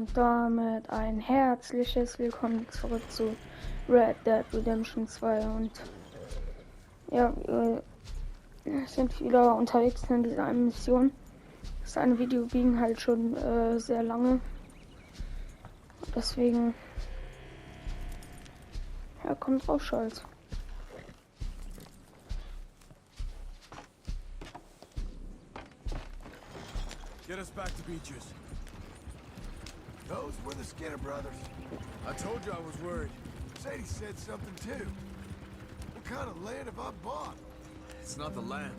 Und damit ein herzliches Willkommen zurück zu Red Dead Redemption 2. Und ja, wir sind wieder unterwegs in dieser einen Mission. Das eine Video ging halt schon sehr lange. Deswegen, ja, kommt drauf, Scholz. Get us back to Beaches. Those were the Skinner brothers. I told you I was worried. Sadie said something too. What kind of land have I bought? It's not the land.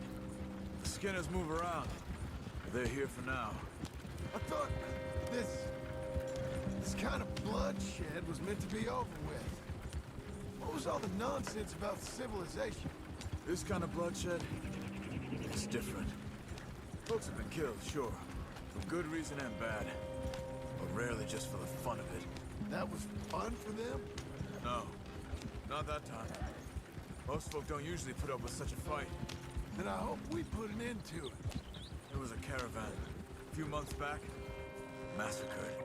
The Skinners move around. They're here for now. I thought this kind of bloodshed was meant to be over with. What was all the nonsense about civilization? This kind of bloodshed is different. Folks have been killed, sure. For good reason and bad. But rarely just for the fun of it. That was fun for them? No. Not that time. Most folk don't usually put up with such a fight. Then I hope we put an end to it. There was a caravan. A few months back. Massacred.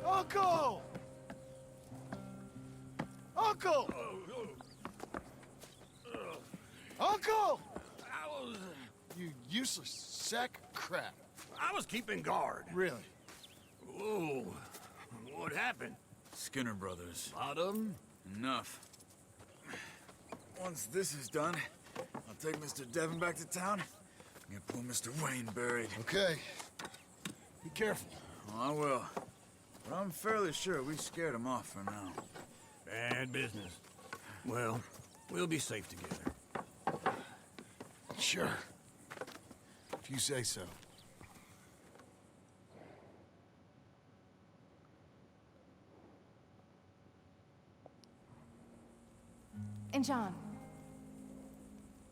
Uncle! Uncle! Uncle! You useless sack of crap. I was keeping guard. Really? Whoa. What happened? Skinner brothers. Lot of them? Enough. Once this is done, I'll take Mr. Devon back to town and get poor Mr. Wayne buried. Okay. Be careful. Oh, I will. But I'm fairly sure we scared him off for now. Bad business. Well, we'll be safe together. Sure. If you say so. And John,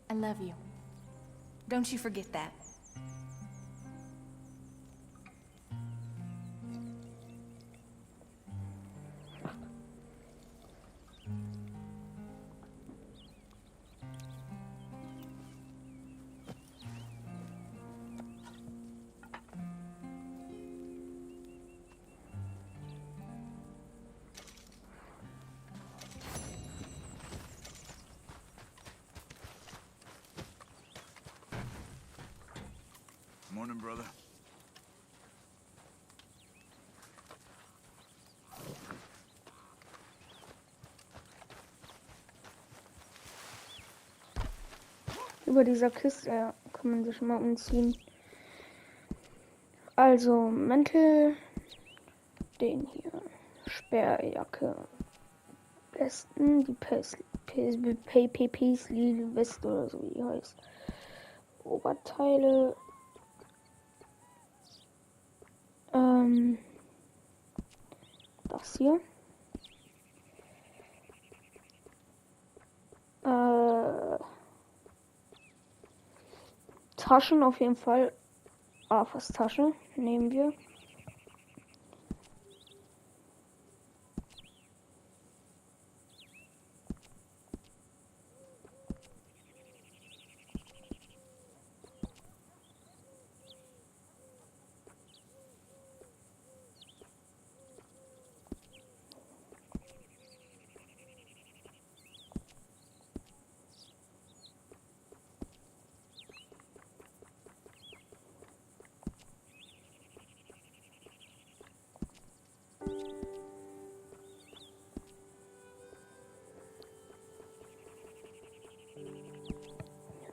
I love you. Don't you forget that. Morning, brother. Über dieser Kiste kann man sich mal umziehen. Also Mäntel, den hier, Sperrjacke, Westen, die Paisley Weste oder so wie die heißt, Oberteile, das hier, Taschen auf jeden Fall. Arthurs Tasche nehmen wir.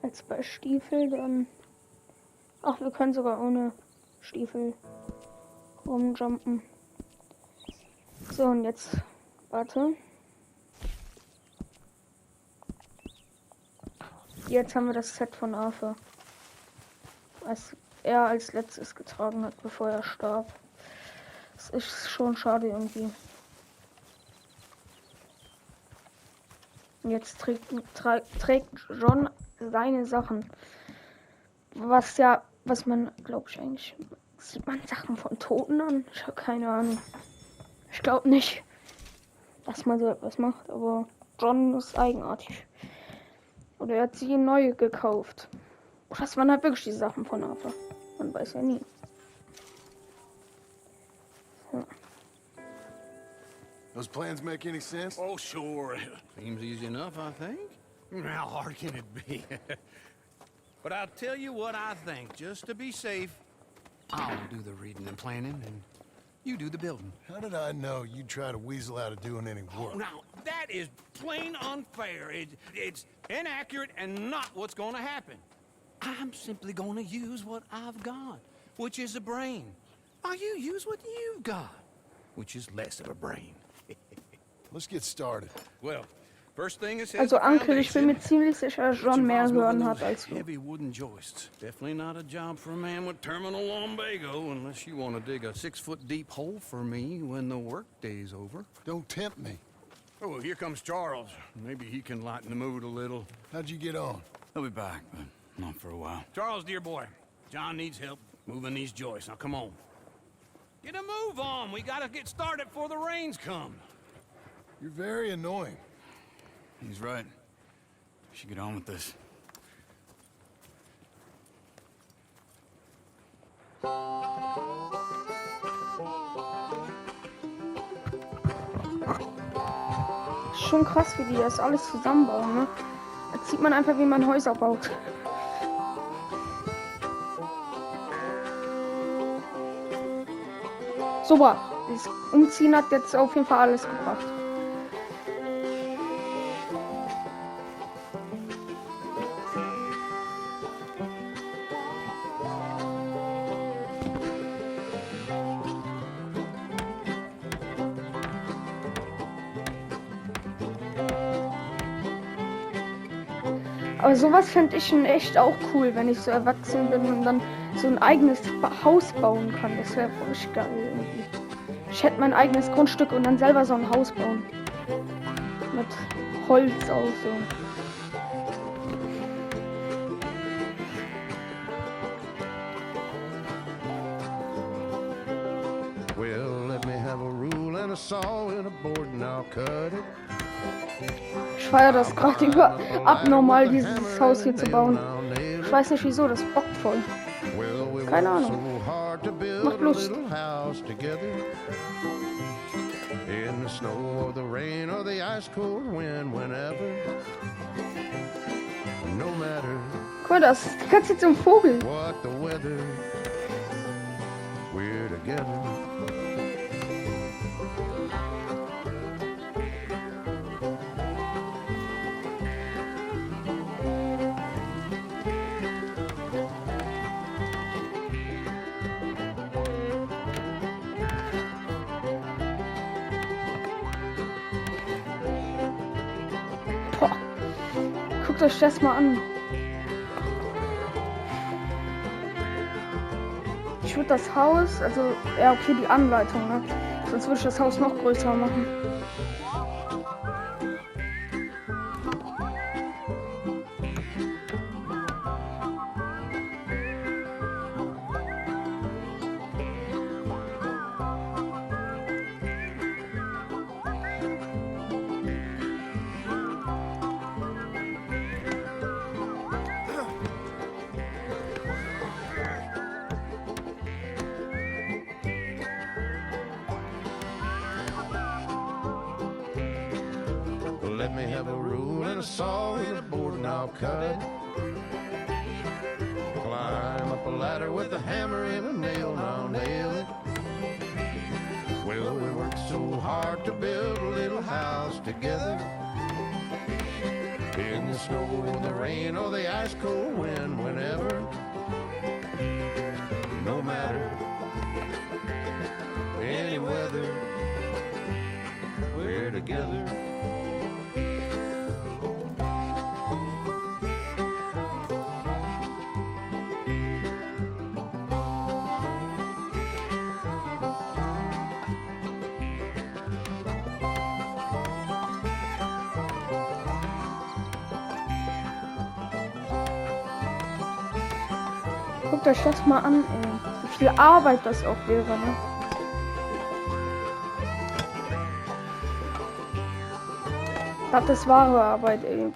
Jetzt bei Stiefel dann. Ach, wir können sogar ohne Stiefel rumjumpen. So, und jetzt. Warte. Jetzt haben wir das Set von Arthur. Was er als letztes getragen hat, bevor er starb. Das ist schon schade irgendwie. Jetzt trägt John seine Sachen. Was man, glaube ich, eigentlich. Sieht man Sachen von Toten an? Ich habe keine Ahnung. Ich glaube nicht, dass man so etwas macht, aber John ist eigenartig. Oder er hat sich neue gekauft. Oder das waren halt wirklich die Sachen von Arthur. Man weiß ja nie. So. Those plans make any sense? Oh, sure. Seems easy enough, I think. How hard can it be? But I'll tell you what I think. Just to be safe, I'll do the reading and planning, and you do the building. How did I know you'd try to weasel out of doing any work? Now, that is plain unfair. It's inaccurate and not what's going to happen. I'm simply going to use what I've got, which is a brain. While you use what you've got, which is less of a brain. Let's get started. Well, first thing is Also Uncle, ich bin mir ziemlich sicher, dass John mehr hören hat als du. Heavy wooden joists. Definitely not a job for a man with terminal lumbago, unless you want to dig a 6-foot deep hole for me when the workday's over. Don't tempt me. Oh, here comes Charles. Maybe he can lighten the mood a little. How'd you get on? He'll be back, but not for a while. Charles, dear boy, John needs help moving these joists. Now, come on. Get a move on. We gotta get started before the rains come. You're very annoying. He's right. We should get on with this. Schon krass, wie die das alles zusammenbauen, ne? Jetzt sieht man einfach, wie man Häuser baut. Super. Das Umziehen hat jetzt auf jeden Fall alles gebracht. Aber sowas fände ich schon echt auch cool, wenn ich so erwachsen bin und dann so ein eigenes Haus bauen kann. Das wäre richtig geil irgendwie. Ich hätte mein eigenes Grundstück und dann selber so ein Haus bauen. Mit Holz auch so. Well, let me have a rule and a saw and a board and I'll cut it. Ich feiere das gerade über abnormal, dieses Haus hier zu bauen. Ich weiß nicht wieso, das bockt voll. Keine Ahnung. Macht Lust. In the snow or the rain or the ice cold wind, whenever, no matter Guck mal, das ist die Katze zum Vogel. what the weather, we're together. Boah. Guckt euch das mal an. Ich würde das Haus, also, ja okay, die Anleitung, ne? Sonst würde ich das Haus noch größer machen. Let me have a rule and a saw and a board and I'll cut it. Climb up a ladder with a hammer and a nail and I'll nail it. Well, we worked so hard to build a little house together. In the snow, the rain, or the ice cold wind, whenever. No matter any weather, we're together. Guckt euch das mal an, ey. Wie viel Arbeit das auch wäre, ne? Das ist wahre Arbeit, ey.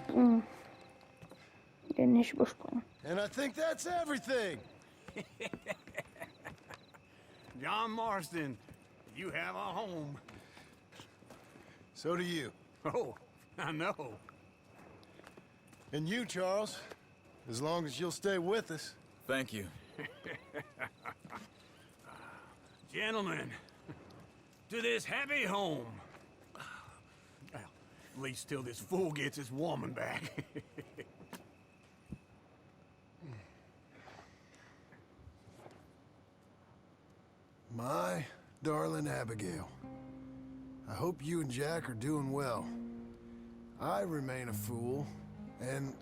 Den nicht übersprungen. And I think that's everything. John Marston, you have a home. So do you. Oh, I know. And you, Charles. As long as you'll stay with us. Thank you. Gentlemen, to this happy home. Well, at least till this fool gets his woman back. My darling Abigail, I hope you and Jack are doing well. I remain a fool, and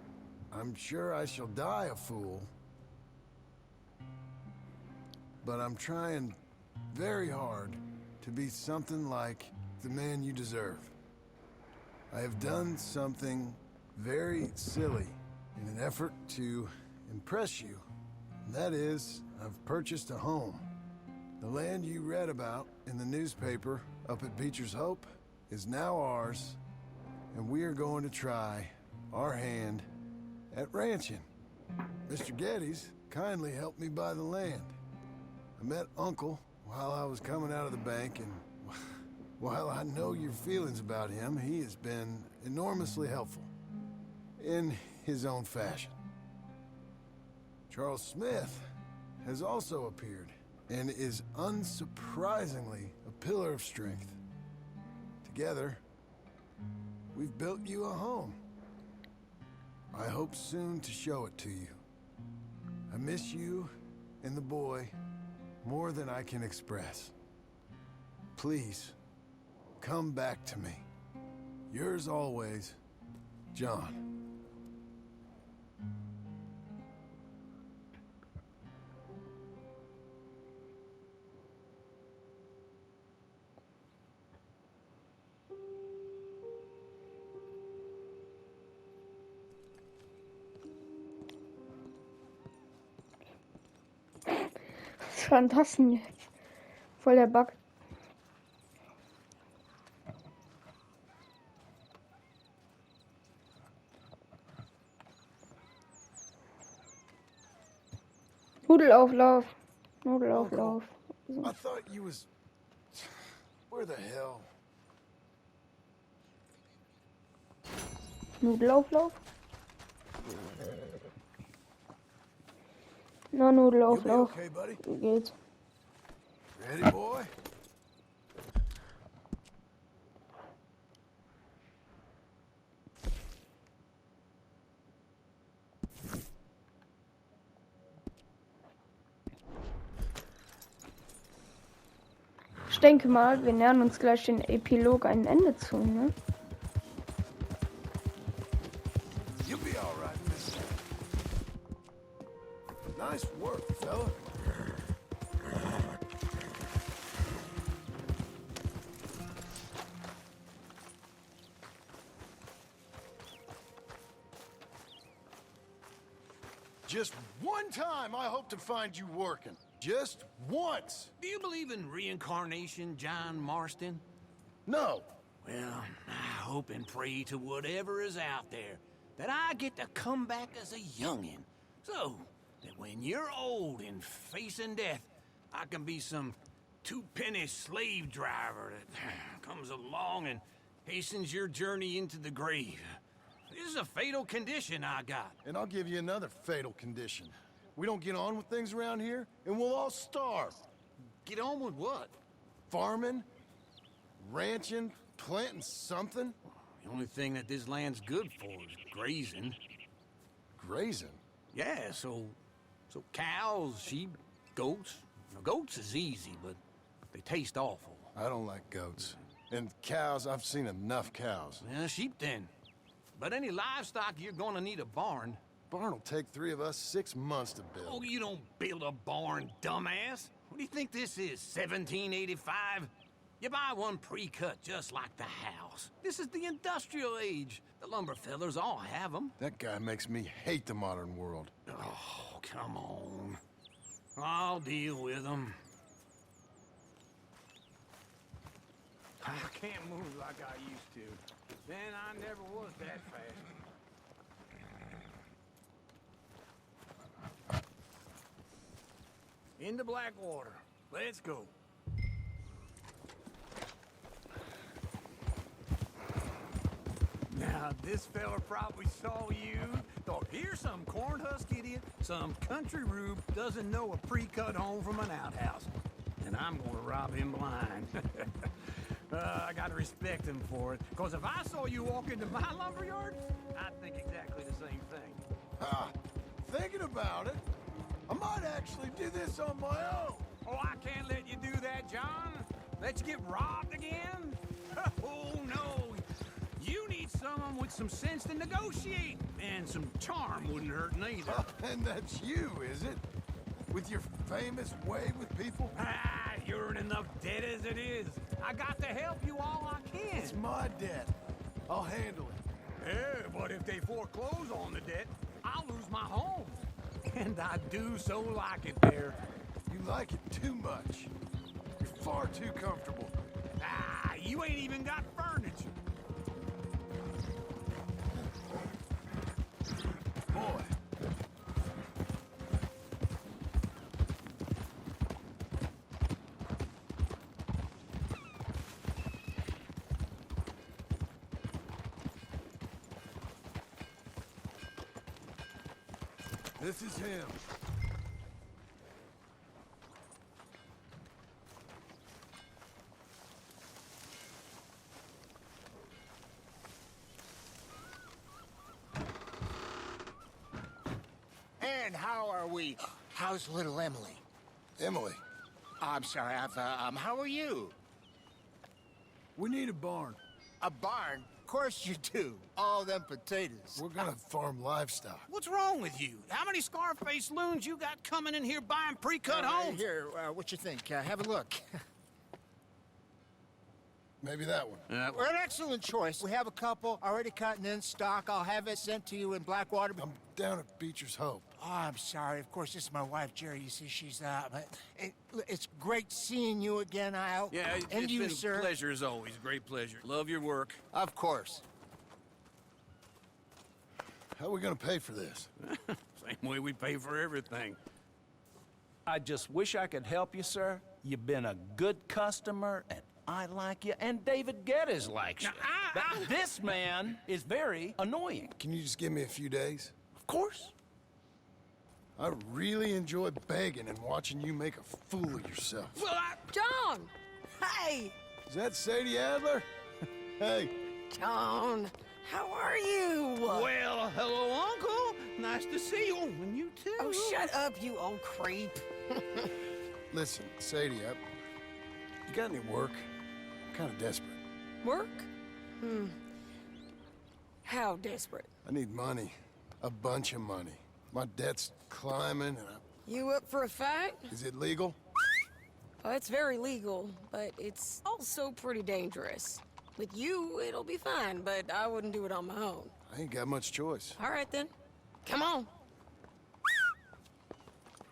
I'm sure I shall die a fool. But I'm trying very hard to be something like the man you deserve. I have done something very silly in an effort to impress you. And that is, I've purchased a home. The land you read about in the newspaper up at Beecher's Hope is now ours, and we are going to try our hand at ranching. Mr. Geddes kindly helped me buy the land. I met Uncle while I was coming out of the bank, and while I know your feelings about him, he has been enormously helpful in his own fashion. Charles Smith has also appeared and is unsurprisingly a pillar of strength. Together, we've built you a home. I hope soon to show it to you. I miss you and the boy more than I can express. Please, come back to me. Yours always, John. Was war denn das denn jetzt? Voll der Bug. Nudelauflauf. Nudelauflauf. I thought you was... Where the hell? Nudelauflauf? Na, You'll be Nudelauflauf. okay, buddy? Wie geht's? Ready, boy? Ich denke mal, wir nähern uns gleich den Epilog ein Ende zu, ne? You'll be all right, mister. Nice work, fella. Just one time I hope to find you working. Just once. Do you believe in reincarnation, John Marston? No. Well, I hope and pray to whatever is out there that I get to come back as a youngin'. So that when you're old and facing death, I can be some two-penny slave driver that comes along and hastens your journey into the grave. This is a fatal condition I got. And I'll give you another fatal condition. We don't get on with things around here, and we'll all starve. Get on with what? Farming, ranching, planting something. The only thing that this land's good for is grazing. Grazing? Yeah, so cows, sheep, goats. Now, goats is easy, but they taste awful. I don't like goats. And cows, I've seen enough cows. Yeah, sheep then. But any livestock, you're gonna need a barn. Barn will take 3 of us 6 months to build. Oh, you don't build a barn, dumbass. What do you think this is, 1785? You buy one pre-cut just like the house. This is the industrial age. The lumber fellers all have them. That guy makes me hate the modern world. Oh, come on. I'll deal with them. I can't move like I used to. Then I never was that fast. Into Blackwater. Let's go. This fella probably saw you, thought, here's some corn-husk idiot, some country rube doesn't know a pre-cut home from an outhouse. And I'm gonna rob him blind. I gotta respect him for it, because if I saw you walk into my lumberyard, I'd think exactly the same thing. Thinking about it, I might actually do this on my own. Oh, I can't let you do that, John. Let you get robbed again? Oh, no. You need someone with some sense to negotiate. And some charm wouldn't hurt neither. And that's you, is it? With your famous way with people? You're in enough debt as it is. I got to help you all I can. It's my debt. I'll handle it. Yeah, but if they foreclose on the debt, I'll lose my home. And I do so like it there. You like it too much. You're far too comfortable. You ain't even got furniture. Boy. This is him. And how are we? How's little Emily? Emily, I'm sorry, how are you? we need a barn. A barn? Of course you do. All them potatoes. We're gonna farm livestock. What's wrong with you? How many Scarface loons you got coming in here buying pre-cut homes? Here, what you think? Have a look. Maybe that one. We're an excellent choice. We have a couple already cut and in stock. I'll have it sent to you in Blackwater. I'm down at Beecher's Hope. Oh, I'm sorry. Of course, this is my wife, Jerry. You see, she's but it's great seeing you again, Al. Yeah, and it's you, been sir. a pleasure as always. Great pleasure. Love your work. Of course. How are we gonna pay for this? Same way we pay for everything. I just wish I could help you, sir. You've been a good customer, and I like you, and David Geddes likes you. Now, But this man is very annoying. Can you just give me a few days? Of course. I really enjoy begging and watching you make a fool of yourself. Well, John! Hey! Is that Sadie Adler? Hey. John, how are you? well, hello, Uncle. Nice to see you. And you too. Oh, shut up, you old creep. Listen, Sadie, you got any work? I'm kind of desperate. Work? How desperate? I need money. A bunch of money. My debt's climbing and You up for a fight? Is it legal? Oh, it's very legal, but it's also pretty dangerous. With you, it'll be fine, but I wouldn't do it on my own. I ain't got much choice. All right, then. Come on.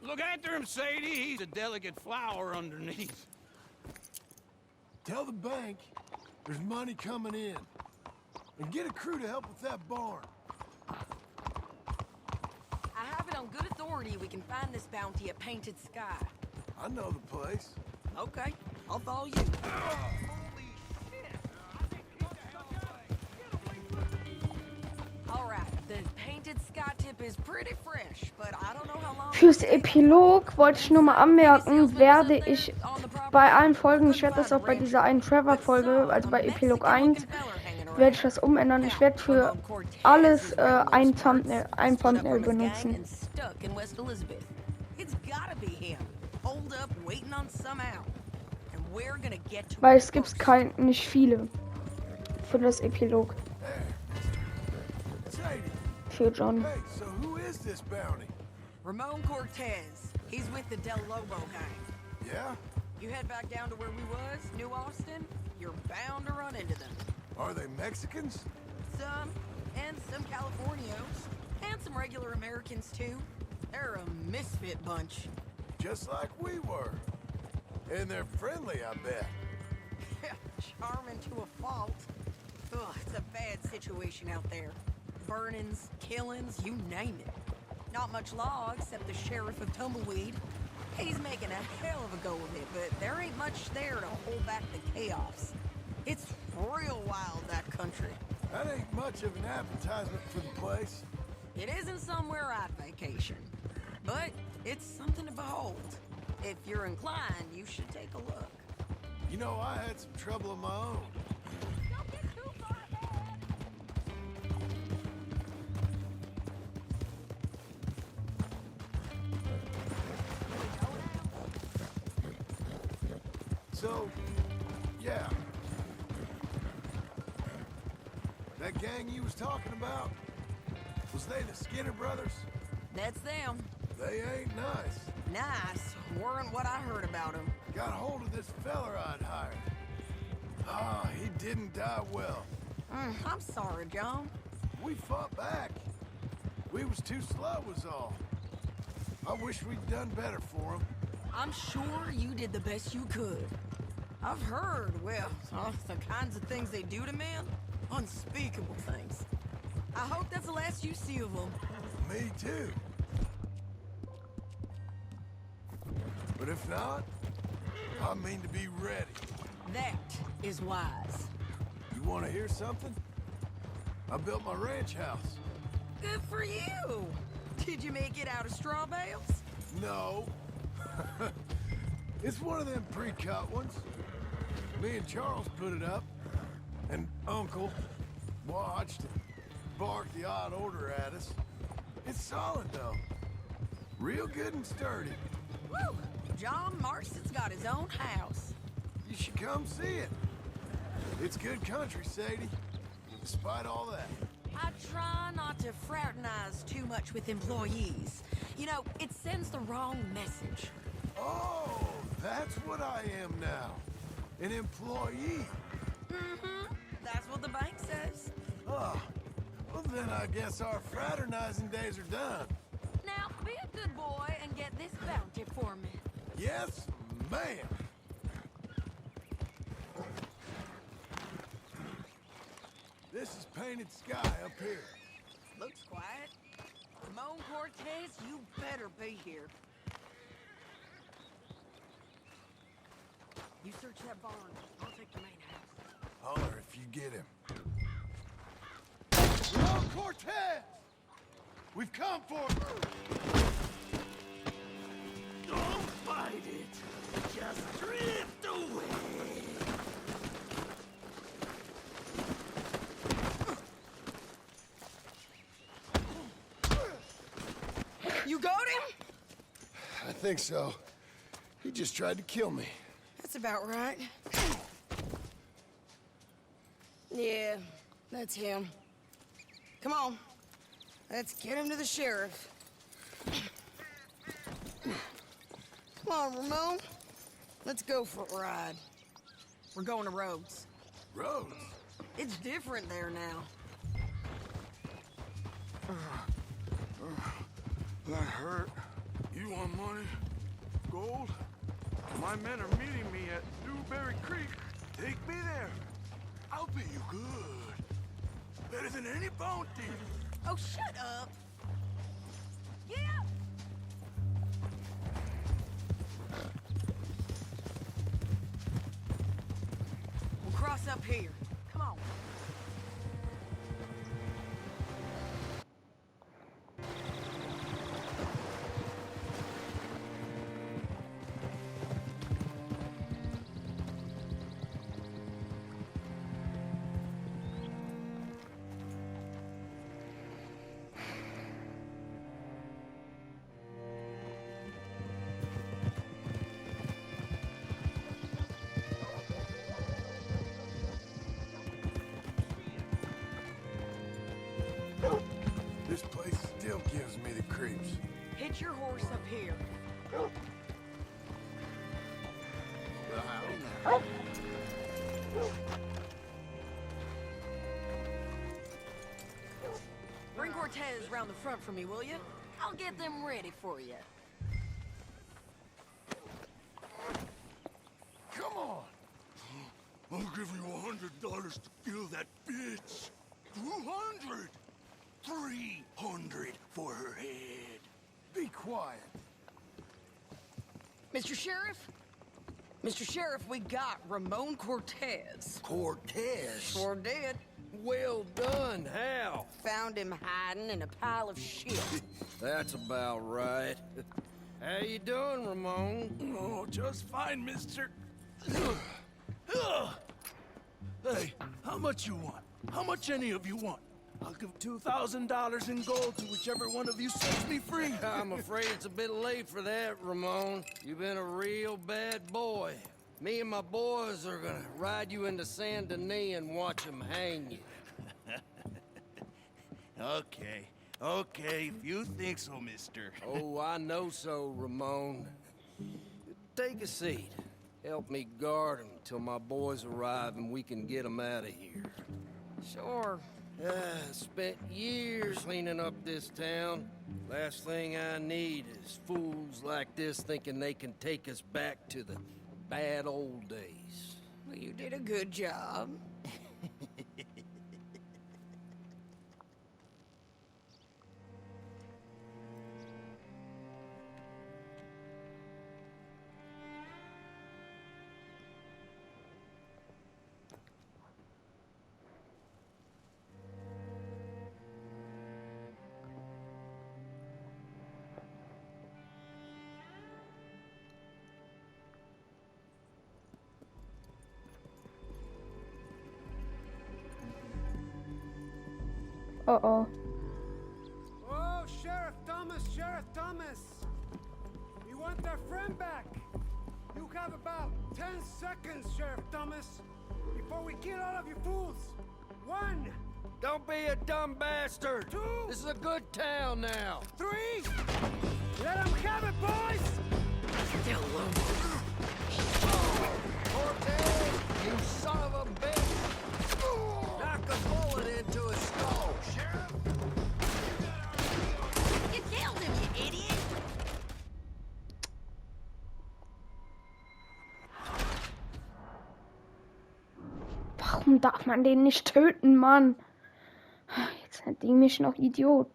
Look after him, Sadie. He's a delicate flower underneath. Tell the bank there's money coming in. And get a crew to help with that barn. I have it on good authority we can find this bounty at Painted Sky. I know the place. Okay, I'll follow you. All right, the Painted Sky tip is pretty fresh, but I don't know how long... Fürs Epilog wollte ich nur mal anmerken, werde ich bei allen Folgen, ich werde das auch bei dieser einen Trevor-Folge, also bei Epilog 1, werde ich das umändern. Ich werde für alles ein Thumbnail benutzen. Weil es gibt nicht viele für das Epilog. Für John. Hey, so who is this bounty? Ramon Cortes. He's with the Del Lobo gang. Yeah? You head back down to where we was, New Austin, you're bound to run into them. Are they Mexicans? Some, and some Californios, and some regular Americans too. They're a misfit bunch. Just like we were. And they're friendly, I bet. Charming to a fault. Ugh, it's a bad situation out there. Burnings, killings, you name it. Not much law except the sheriff of Tumbleweed. He's making a hell of a go of it, but there ain't much there to hold back the chaos. It's real wild, that country. That ain't much of an advertisement for the place. It isn't somewhere I'd vacation, but it's something to behold. If you're inclined, you should take a look. You know, I had some trouble of my own. Don't get too far ahead. So, yeah. That gang you was talking about, was they the Skinner brothers? That's them. They ain't nice. Nice. Weren't what I heard about them. Got hold of this feller I'd hired. Ah, he didn't die well. I'm sorry, John. We fought back. We was too slow was all. I wish we'd done better for him. I'm sure you did the best you could. I've heard, well, the kinds of things they do to men. Unspeakable things. I hope that's the last you see of them. Me too. But if not, I mean to be ready. That is wise. You want to hear something? I built my ranch house. Good for you. Did you make it out of straw bales? No. It's one of them pre-cut ones. Me and Charles put it up, and Uncle watched and barked the odd order at us. It's solid, though. Real good and sturdy. Woo! John Marston's got his own house. You should come see it. It's good country, Sadie. Despite all that. I try not to fraternize too much with employees. You know, it sends the wrong message. Oh, that's what I am now. An employee. Mm-hmm. That's what the bank says. Oh, well then I guess our fraternizing days are done. Now, be a good boy and get this bounty for me. Yes, ma'am. This is painted sky up here. Looks quiet. Ramon Cortes, you better be here. You search that barn. I'll take the main house. Holler if you get him. Ramon Cortes! We've come for him! Don't fight it. Just drift away. You got him? I think so. He just tried to kill me. That's about right. Yeah, that's him. Come on. Let's get him to the sheriff. Come on, Ramon. Let's go for a ride. We're going to Rhodes. Rhodes? It's different there now. That hurt. You want money? Gold? My men are meeting me at Newberry Creek. Take me there. I'll pay you good. Better than any bounty. Oh, shut up. Yeah. We'll cross up here. Come on. This place still gives me the creeps. Hitch your horse up here. Bring Cortez round the front for me, will you? I'll get them ready for you. Come on! I'll give you $100 to kill that bitch. 200. 300 for her head. Be quiet. Mr. Sheriff, Mr. Sheriff, we got Ramon Cortes. Cortes? Sure did. Well done. How? Found him hiding in a pile of shit. That's about right. How you doing, Ramon? Oh, just fine, mister. Hey, how much you want? How much any of you want? I'll give $2,000 in gold to whichever one of you sets me free. I'm afraid it's a bit late for that, Ramon. You've been a real bad boy. Me and my boys are gonna ride you into Saint Denis and watch them hang you. Okay, if you think so, mister. Oh, I know so, Ramon. Take a seat. Help me guard them till my boys arrive and we can get them out of here. Sure. Spent years cleaning up this town. Last thing I need is fools like this thinking they can take us back to the bad old days. Well, you did a good job. Uh-oh. Oh, Sheriff Thomas! We want our friend back! You have about 10 seconds, Sheriff Thomas, before we kill all of you fools! 1! Don't be a dumb bastard! 2! This is a good town now! 3! Let them have it, boys! Still low. Cortes, you son of a bitch! Knock a bullet into his skull, Sheriff! You killed him, you idiot! Warum darf man den nicht töten, Mann? Jetzt nennt die mich noch Idiot.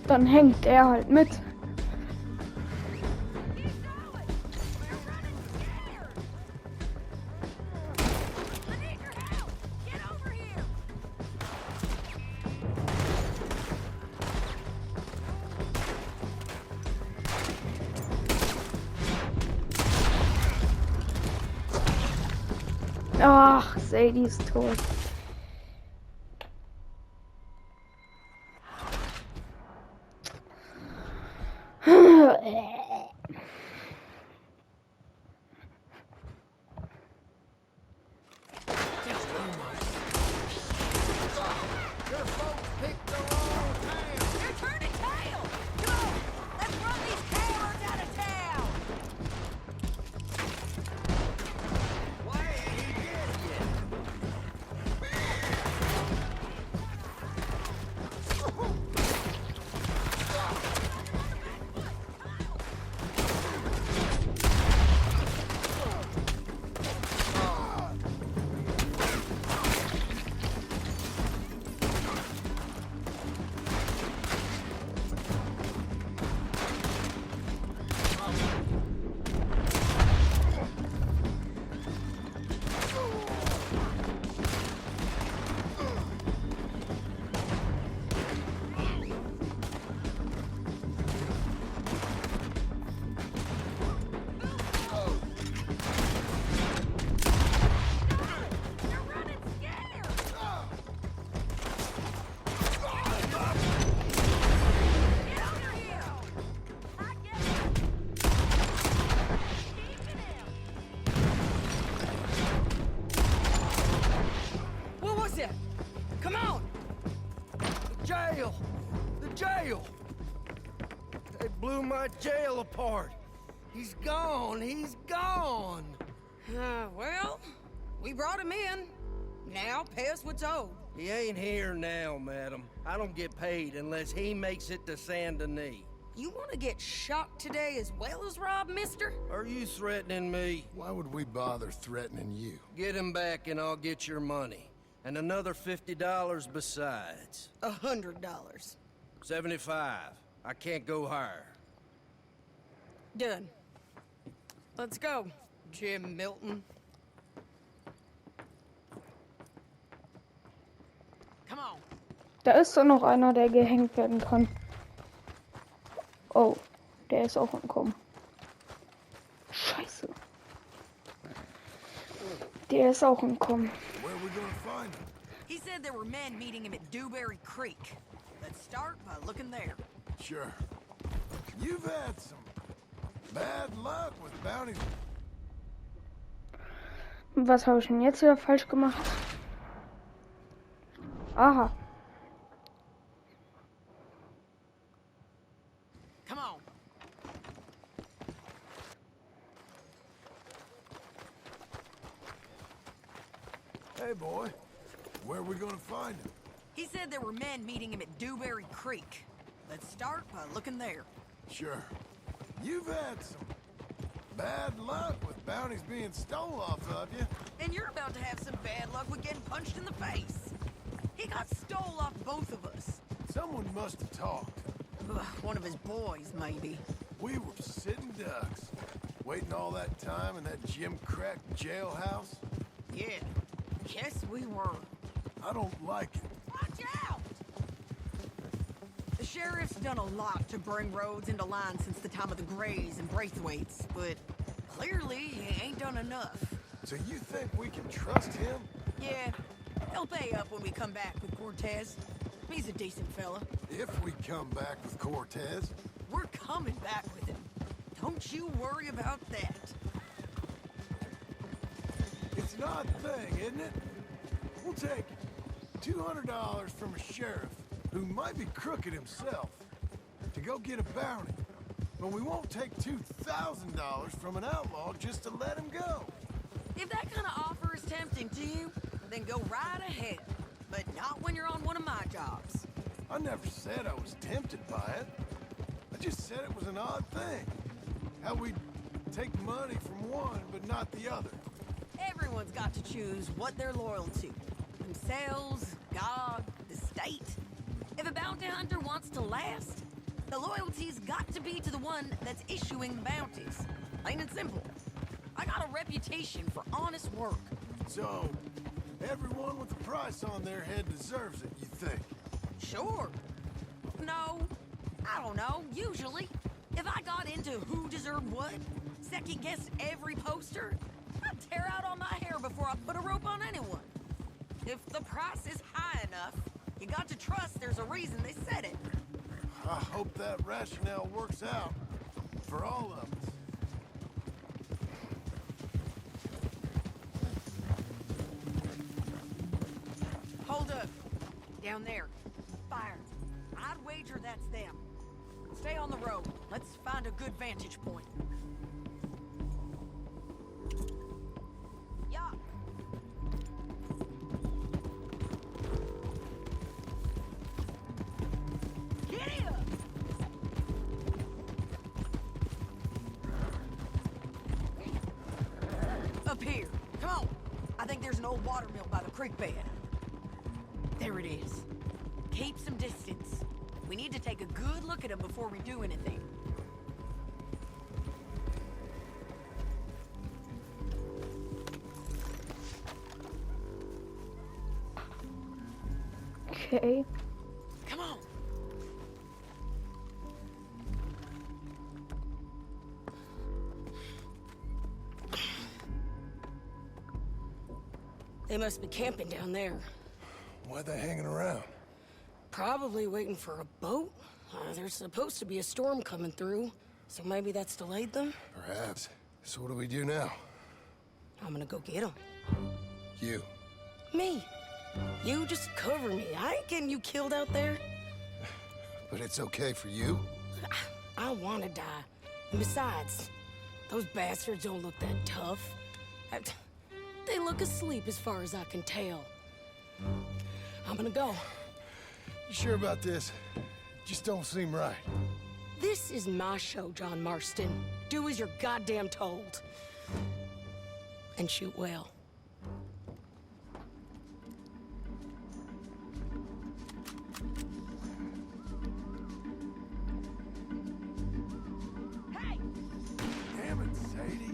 Dann hängt er halt mit. Ach, Sadie ist tot. jail! They blew my jail apart. He's gone, he's gone! Well, we brought him in. Now pay us what's owed. He ain't here now, madam. I don't get paid unless he makes it to Saint Denis. You want to get shot today as well as rob, mister? Are you threatening me? Why would we bother threatening you? Get him back and I'll get your money. And another $50 besides. $100. 75. I can't go higher. Done. Let's go, Jim Milton. Come on. Da ist doch noch einer, der gehängt werden kann. Oh, der ist auch entkommen. Scheiße. Der ist auch entkommen. Where are we gonna find him? He said there were men meeting him at Dewberry Creek. Let's start by looking there. Sure. You've had some bad luck with bounties. Was habe ich denn jetzt wieder falsch gemacht? Aha. Come on. Hey, boy. Where are we gonna find him? He said there were men meeting him at Dewberry Creek. Let's start by looking there. Sure. You've had some bad luck with bounties being stole off of you. And you're about to have some bad luck with getting punched in the face. He got stole off both of us. Someone must have talked. Ugh, one of his boys, maybe. We were sitting ducks, waiting all that time in that gimcrack jailhouse. Yeah. Yes, we were. I don't like it. Watch out! The sheriff's done a lot to bring roads into line since the time of the Greys and Braithwaites, but clearly he ain't done enough. So you think we can trust him? Yeah, he'll pay up when we come back with Cortes. He's a decent fella. If we come back with Cortes. We're coming back with him. Don't you worry about that. It's an odd thing, isn't it? We'll take $200 from a sheriff who might be crooked himself to go get a bounty. But we won't take $2,000 from an outlaw just to let him go. If that kind of offer is tempting to you, then go right ahead. But not when you're on one of my jobs. I never said I was tempted by it. I just said it was an odd thing. How we'd take money from one but not the other. Everyone's got to choose what they're loyal to. Themselves, God, the state. If a bounty hunter wants to last, the loyalty's got to be to the one that's issuing the bounties. Plain and simple. I got a reputation for honest work. So, everyone with a price on their head deserves it, you think? Sure. No, I don't know, usually. If I got into who deserved what, second-guessed every poster, I'd tear out all my hair before I put a rope on anyone. If the price is high enough, you got to trust there's a reason they said it. I hope that rationale works out for all of us. Hold up. Down there. Fire. I'd wager that's them. Stay on the road. Let's find a good vantage point. Yeah. Giddy up! Up here. Come on. I think there's an old water mill by the creek bed. There it is. Keep some distance. We need to take a good look at him before we do anything. Okay. Come on. They must be camping down there. Why are they hanging around? Probably waiting for a boat. There's supposed to be a storm coming through, so maybe that's delayed them? Perhaps. So what do we do now? I'm gonna go get them. You. Me. You just cover me. I ain't getting you killed out there. But it's okay for you? I don't want to die. And besides, those bastards don't look that tough. They look asleep as far as I can tell. I'm gonna go. You sure about this? Just don't seem right. This is my show, John Marston. Do as you're goddamn told. And shoot well. Damn it, Sadie.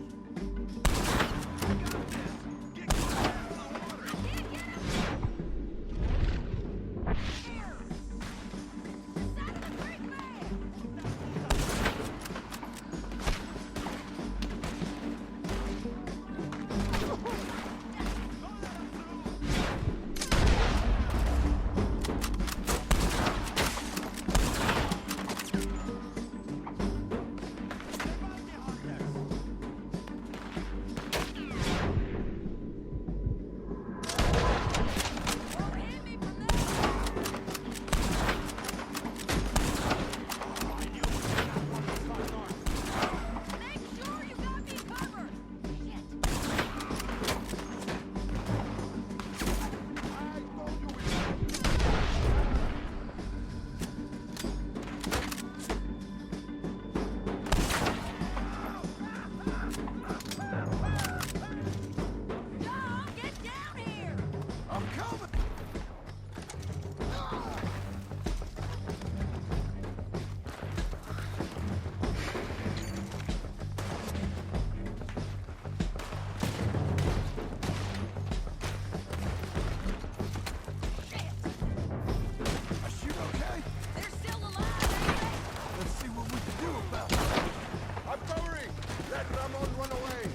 Let Ramon run away!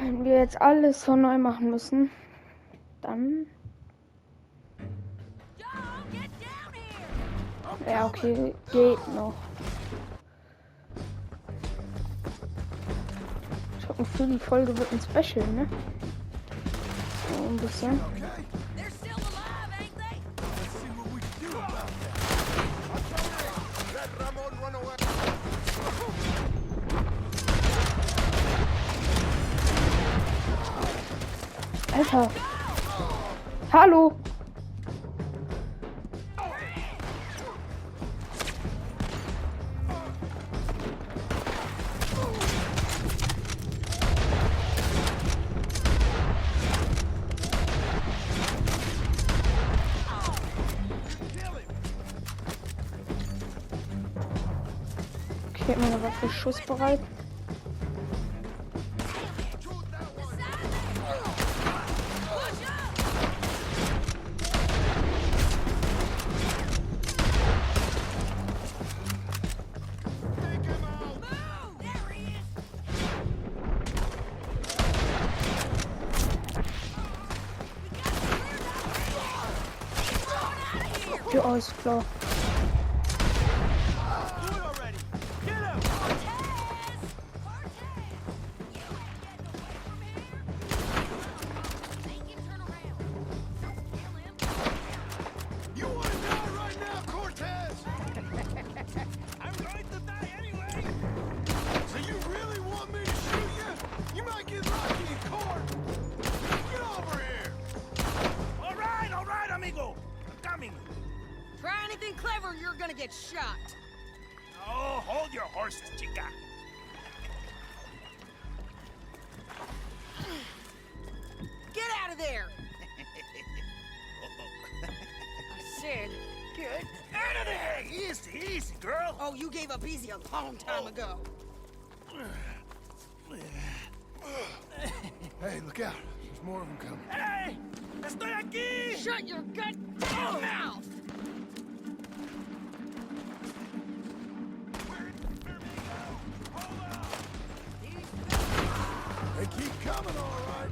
Wenn wir jetzt alles von neu machen müssen, dann... Ja, okay, geht noch. Ich hab ein Gefühl, die Folge wird ein Special, ne? So ein bisschen. Alter. Hallo. Okay, meine Waffe schussbereit. Ja, alles klar. get shot. Oh, hold your horses, chica. Get out of there! I said, get out of there! Easy, easy, girl. Oh, you gave up easy a long time ago. Hey, look out. There's more of them coming. Hey! Estoy aquí! Shut your goddamn mouth! They keep coming, all right.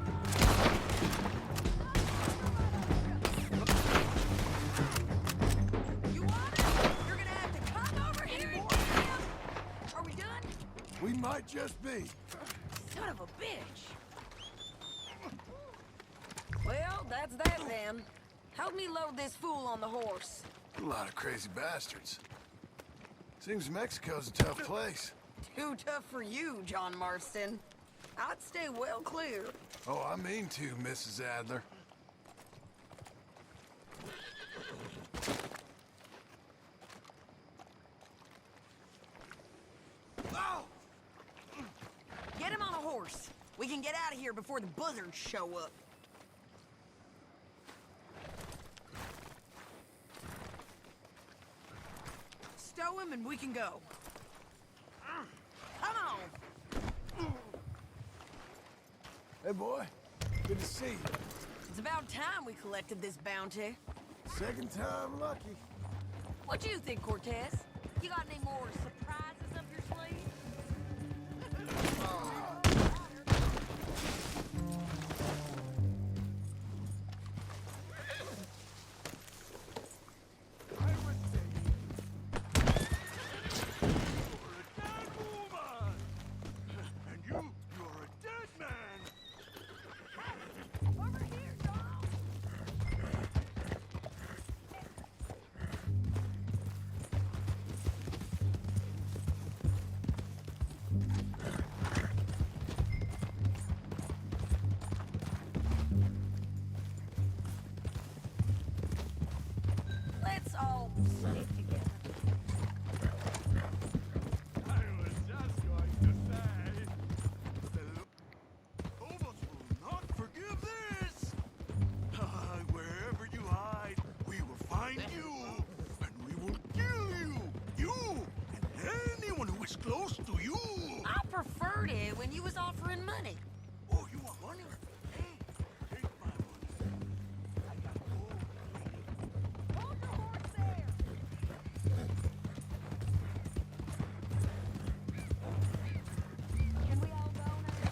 You want it? You're gonna have to come over here and get him. Are we done? We might just be. Son of a bitch. Well, that's that then. Help me load this fool on the horse. A lot of crazy bastards. Seems Mexico's a tough place. Too tough for you, John Marston. I'd stay well clear. Oh, I mean to, Mrs. Adler. Oh! Get him on a horse. We can get out of here before the buzzards show up. Stow him and we can go. Come on! Hey, boy. Good to see you. It's about time we collected this bounty. Second time lucky. What do you think, Cortes? You got any more surprises up your sleeve? Let's all sleep together. I was just going to say, the Lobos will not forgive this. Wherever you hide, we will find you, and we will kill you. You and anyone who is close to you. I preferred it when you was offering money. Oh, you want money? Hey, take my money. I got gold. Hold your horse there. Can we all go now?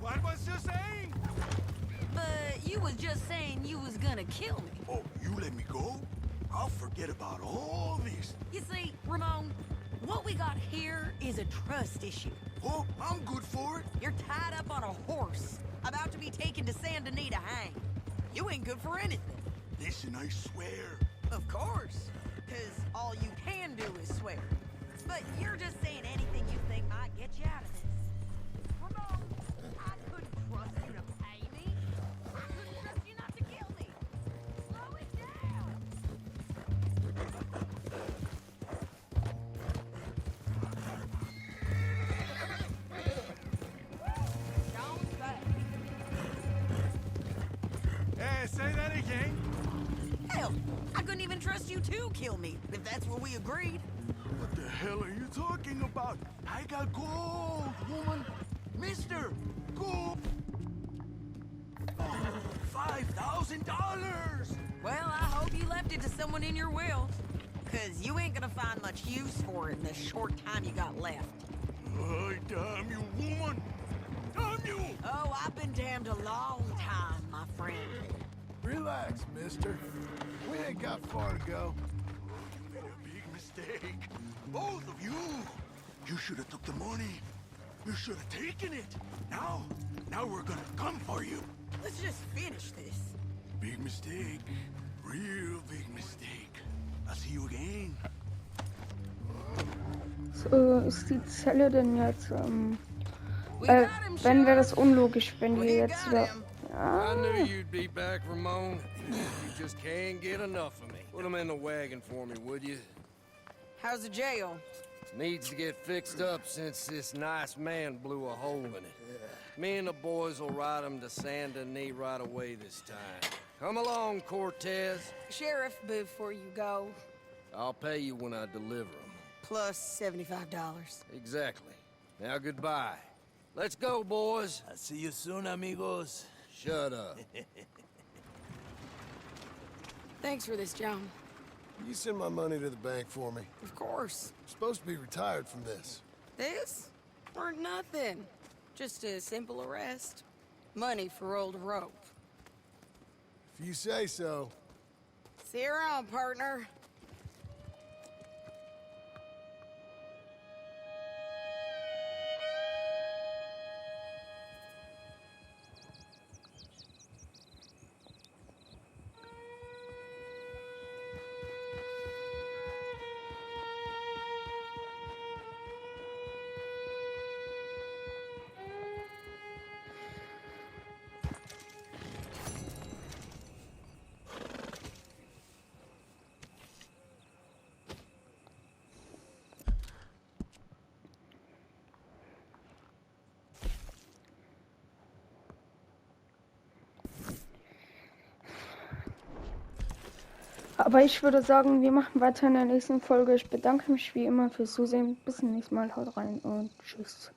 What was you saying? But you was just saying you was gonna kill me. Oh, you let me go? I'll forget about all this. You see, Ramon, what we got here is a trust issue. Oh, I'm good for it. You're tied up on a horse, about to be taken to San Denis to hang. You ain't good for anything. Listen, I swear. Of course, because all you can do is swear. But you're just saying anything you think might get you out of this. Ramon, I couldn't trust you to pay me. I couldn't trust you not to kill me. Slow it down. Don't say. Hey, say that again. Hell, I couldn't even trust you to kill me, if that's what we agreed. What the hell are you talking about? I got gold, woman. Mister, gold. $5,000. Well, I hope you left it to someone in your will. Because you ain't gonna find much use for it in the short time you got left. Oh, damn you, woman. Damn you. Oh, I've been damned a long time, my friend. Relax, mister. We ain't got far to go. You made a big mistake. Both of you. You should have took the money. You should have taken it. Now we're gonna come for you. Let's just finish this. Big mistake. Real big mistake. I'll see you again. So ist die Zelle denn jetzt, wenn wäre das unlogisch, wenn wir jetzt wieder... I knew you'd be back, Ramon. You just can't get enough of me. Put him in the wagon for me, would you? How's the jail? Needs to get fixed up since this nice man blew a hole in it. Me and the boys will ride him to Saint Denis right away this time. Come along, Cortez. Sheriff, before you go, I'll pay you when I deliver him. plus $75. Exactly. Now goodbye. Let's go, boys. I'll see you soon, amigos. Shut up. Thanks for this, John. You send my money to the bank for me. Of course. I'm supposed to be retired from this. This? Weren't nothing. Just a simple arrest. Money for old rope. If you say so. See you around, partner. Aber ich würde sagen, wir machen weiter in der nächsten Folge. Ich bedanke mich wie immer fürs Zusehen. Bis zum nächsten Mal. Haut rein und tschüss.